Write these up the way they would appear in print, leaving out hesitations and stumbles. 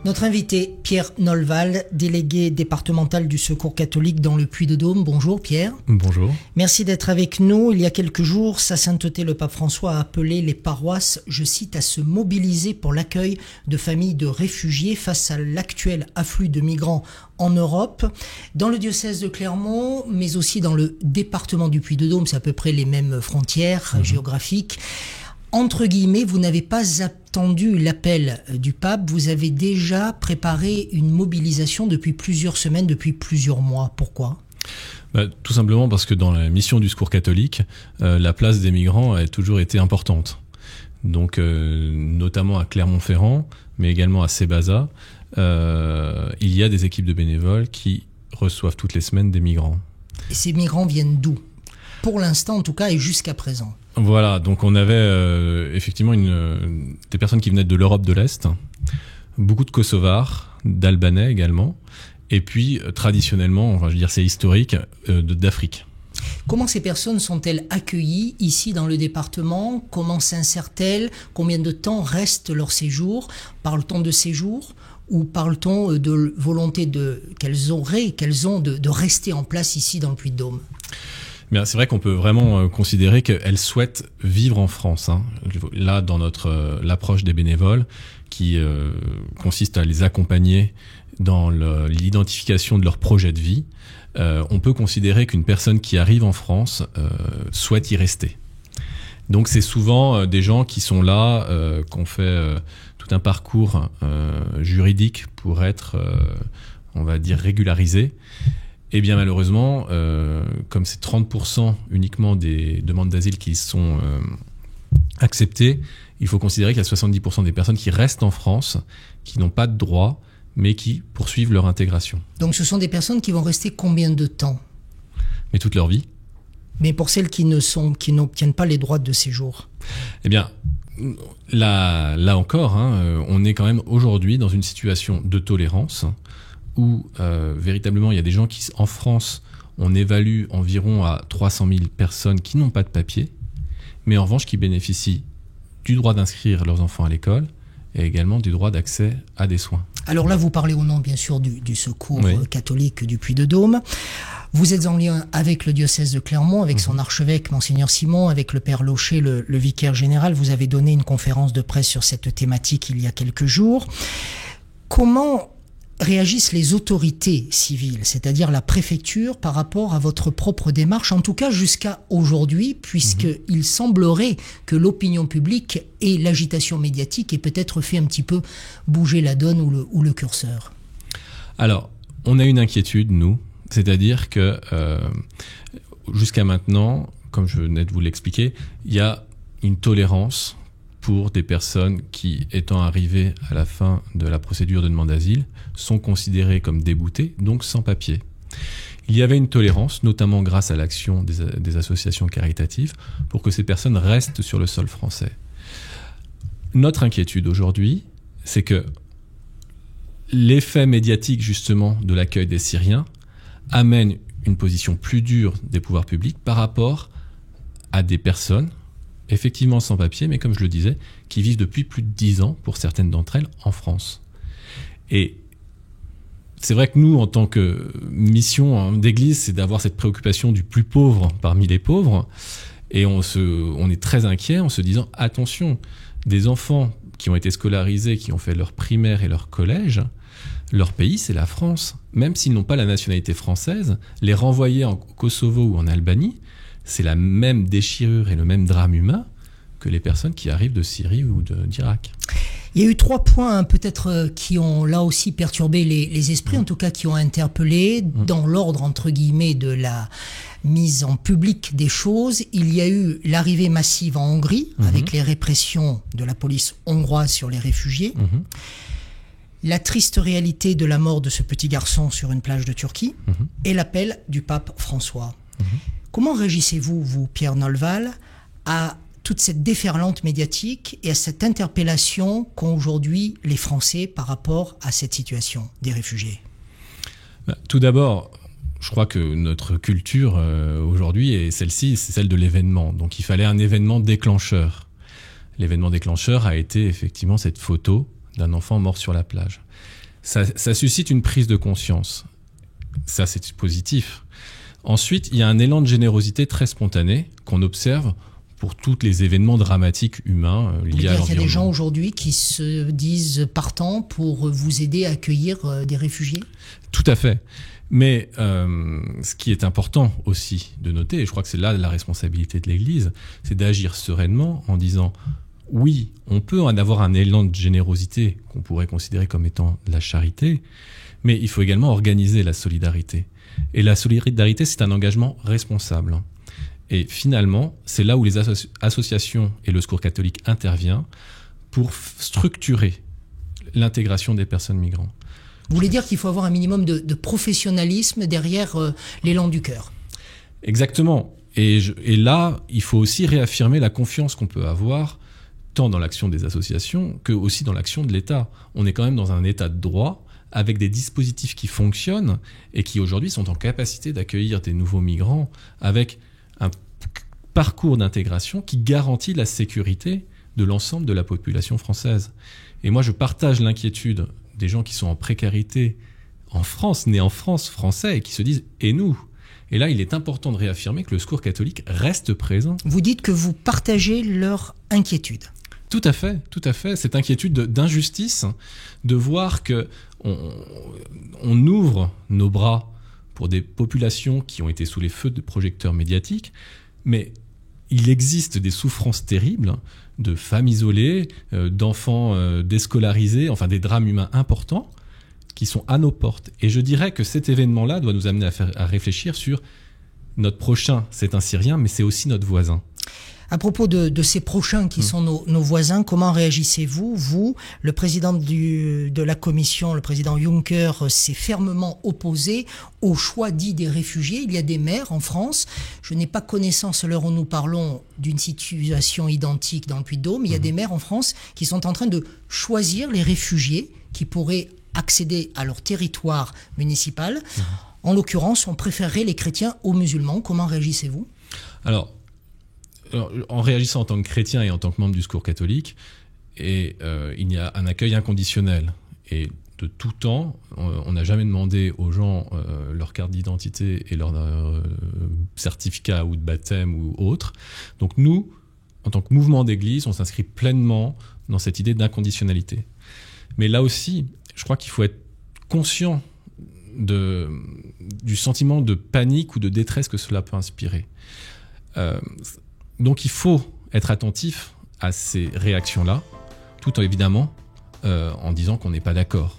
Notre invité, Pierre Nolval, délégué départemental du Secours catholique dans le Puy-de-Dôme. Bonjour Pierre. Bonjour. Merci d'être avec nous. Il y a quelques jours, Sa Sainteté le Pape François a appelé les paroisses, je cite, à se mobiliser pour l'accueil de familles de réfugiés face à l'actuel afflux de migrants en Europe. Dans le diocèse de Clermont, mais aussi dans le département du Puy-de-Dôme, c'est à peu près les mêmes frontières géographiques. Entre guillemets, vous n'avez pas attendu l'appel du pape, vous avez déjà préparé une mobilisation depuis plusieurs semaines, depuis plusieurs mois. Pourquoi ? Tout simplement parce que dans la mission du Secours catholique, la place des migrants a toujours été importante. Donc, notamment à Clermont-Ferrand, mais également à Sébaza, il y a des équipes de bénévoles qui reçoivent toutes les semaines des migrants. Et ces migrants viennent d'où ? Pour l'instant, en tout cas, et jusqu'à présent. Voilà, donc on avait effectivement des personnes qui venaient de l'Europe de l'Est, beaucoup de Kosovars, d'Albanais également, et puis traditionnellement, enfin je veux dire c'est historique, d'Afrique. Comment ces personnes sont-elles accueillies ici dans le département ? Comment s'insèrent-elles ? Combien de temps reste leur séjour ? Parle-t-on de séjour ? Ou parle-t-on de volonté qu'elles ont de rester en place ici dans le Puy-de-Dôme ? Mais c'est vrai qu'on peut vraiment considérer qu'elles souhaitent vivre en France. Là, dans l'approche des bénévoles, qui consiste à les accompagner dans l'identification de leur projet de vie, on peut considérer qu'une personne qui arrive en France souhaite y rester. Donc c'est souvent des gens qui sont là, qu'on fait tout un parcours juridique pour être, on va dire, régularisés. Et bien malheureusement, comme c'est 30% uniquement des demandes d'asile qui sont acceptées, il faut considérer qu'il y a 70% des personnes qui restent en France, qui n'ont pas de droit, mais qui poursuivent leur intégration. Donc ce sont des personnes qui vont rester combien de temps ? Mais toute leur vie. Mais pour celles qui n'obtiennent pas les droits de séjour ? Eh bien, là encore, on est quand même aujourd'hui dans une situation de tolérance, où véritablement il y a des gens qui, en France, on évalue environ à 300 000 personnes qui n'ont pas de papier, mais en revanche qui bénéficient du droit d'inscrire leurs enfants à l'école et également du droit d'accès à des soins. Alors là, vous parlez au nom, bien sûr, du Secours catholique du Puy-de-Dôme. Vous êtes en lien avec le diocèse de Clermont, avec son archevêque, Monseigneur Simon, avec le Père Locher, le vicaire général. Vous avez donné une conférence de presse sur cette thématique il y a quelques jours. Comment réagissent les autorités civiles, c'est-à-dire la préfecture, par rapport à votre propre démarche, en tout cas jusqu'à aujourd'hui, puisqu'il semblerait que l'opinion publique et l'agitation médiatique aient peut-être fait un petit peu bouger la donne ou le curseur. Alors, on a une inquiétude, nous, c'est-à-dire que jusqu'à maintenant, comme je venais de vous l'expliquer, il y a une tolérance pour des personnes qui, étant arrivées à la fin de la procédure de demande d'asile, sont considérées comme déboutées, donc sans papier. Il y avait une tolérance, notamment grâce à l'action des associations caritatives, pour que ces personnes restent sur le sol français. Notre inquiétude aujourd'hui, c'est que l'effet médiatique, justement, de l'accueil des Syriens amène une position plus dure des pouvoirs publics par rapport à des personnes effectivement sans papier, mais comme je le disais, qui vivent depuis plus de 10 ans, pour certaines d'entre elles, en France. Et c'est vrai que nous, en tant que mission d'église, c'est d'avoir cette préoccupation du plus pauvre parmi les pauvres, et on est très inquiet en se disant, attention, des enfants qui ont été scolarisés, qui ont fait leur primaire et leur collège, leur pays, c'est la France. Même s'ils n'ont pas la nationalité française, les renvoyer en Kosovo ou en Albanie, c'est la même déchirure et le même drame humain que les personnes qui arrivent de Syrie ou d'Irak. Il y a eu 3 points peut-être qui ont là aussi perturbé les esprits, en tout cas qui ont interpellé dans l'ordre entre guillemets de la mise en public des choses. Il y a eu l'arrivée massive en Hongrie avec les répressions de la police hongroise sur les réfugiés. La triste réalité de la mort de ce petit garçon sur une plage de Turquie et l'appel du pape François. Comment réagissez-vous, vous, Pierre Nolval, à toute cette déferlante médiatique et à cette interpellation qu'ont aujourd'hui les Français par rapport à cette situation des réfugiés ? Tout d'abord, je crois que notre culture aujourd'hui est celle-ci, c'est celle de l'événement. Donc il fallait un événement déclencheur. L'événement déclencheur a été effectivement cette photo d'un enfant mort sur la plage. Ça suscite une prise de conscience. Ça, c'est positif. Ensuite, il y a un élan de générosité très spontané qu'on observe pour tous les événements dramatiques humains liés à l'environnement. Il y a des gens aujourd'hui qui se disent partants pour vous aider à accueillir des réfugiés ? Tout à fait. Mais ce qui est important aussi de noter, et je crois que c'est là la responsabilité de l'Église, c'est d'agir sereinement en disant oui, on peut en avoir un élan de générosité qu'on pourrait considérer comme étant de la charité, mais il faut également organiser la solidarité. Et la solidarité, c'est un engagement responsable. Et finalement, c'est là où les associations et le Secours catholique interviennent pour structurer l'intégration des personnes migrantes. Vous voulez dire qu'il faut avoir un minimum de professionnalisme derrière l'élan du cœur ? Exactement. Et là, il faut aussi réaffirmer la confiance qu'on peut avoir tant dans l'action des associations que aussi dans l'action de l'État. On est quand même dans un état de droit avec des dispositifs qui fonctionnent et qui aujourd'hui sont en capacité d'accueillir des nouveaux migrants avec un parcours d'intégration qui garantit la sécurité de l'ensemble de la population française. Et moi, je partage l'inquiétude des gens qui sont en précarité en France, nés en France, français, et qui se disent « et nous ?» Et là, il est important de réaffirmer que le Secours catholique reste présent. Vous dites que vous partagez leur inquiétude. Tout à fait, tout à fait. Cette inquiétude d'injustice, de voir que on ouvre nos bras pour des populations qui ont été sous les feux de projecteurs médiatiques, mais il existe des souffrances terribles de femmes isolées, d'enfants déscolarisés, enfin des drames humains importants qui sont à nos portes. Et je dirais que cet événement-là doit nous amener à réfléchir sur notre prochain, c'est un Syrien, mais c'est aussi notre voisin. À propos de ces prochains qui sont nos voisins, comment réagissez-vous ? Vous, le président de la Commission, le président Juncker, s'est fermement opposé au choix dit des réfugiés. Il y a des maires en France. Je n'ai pas connaissance, à l'heure où nous parlons, d'une situation identique dans le Puy-de-Dôme. Il y a des maires en France qui sont en train de choisir les réfugiés qui pourraient accéder à leur territoire municipal. En l'occurrence, on préférerait les chrétiens aux musulmans. Comment réagissez-vous ? Alors, en réagissant en tant que chrétien et en tant que membre du Secours catholique, il y a un accueil inconditionnel. Et de tout temps, on n'a jamais demandé aux gens leur carte d'identité et leur certificat ou de baptême ou autre. Donc nous, en tant que mouvement d'église, on s'inscrit pleinement dans cette idée d'inconditionnalité. Mais là aussi, je crois qu'il faut être conscient du sentiment de panique ou de détresse que cela peut inspirer. Donc il faut être attentif à ces réactions-là, tout évidemment en disant qu'on n'est pas d'accord.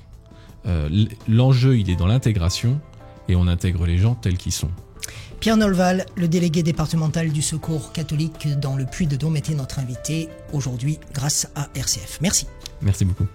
L'enjeu, il est dans l'intégration et on intègre les gens tels qu'ils sont. Pierre Nolval, le délégué départemental du Secours catholique dans le Puy-de-Dôme, était notre invité aujourd'hui grâce à RCF. Merci. Merci beaucoup.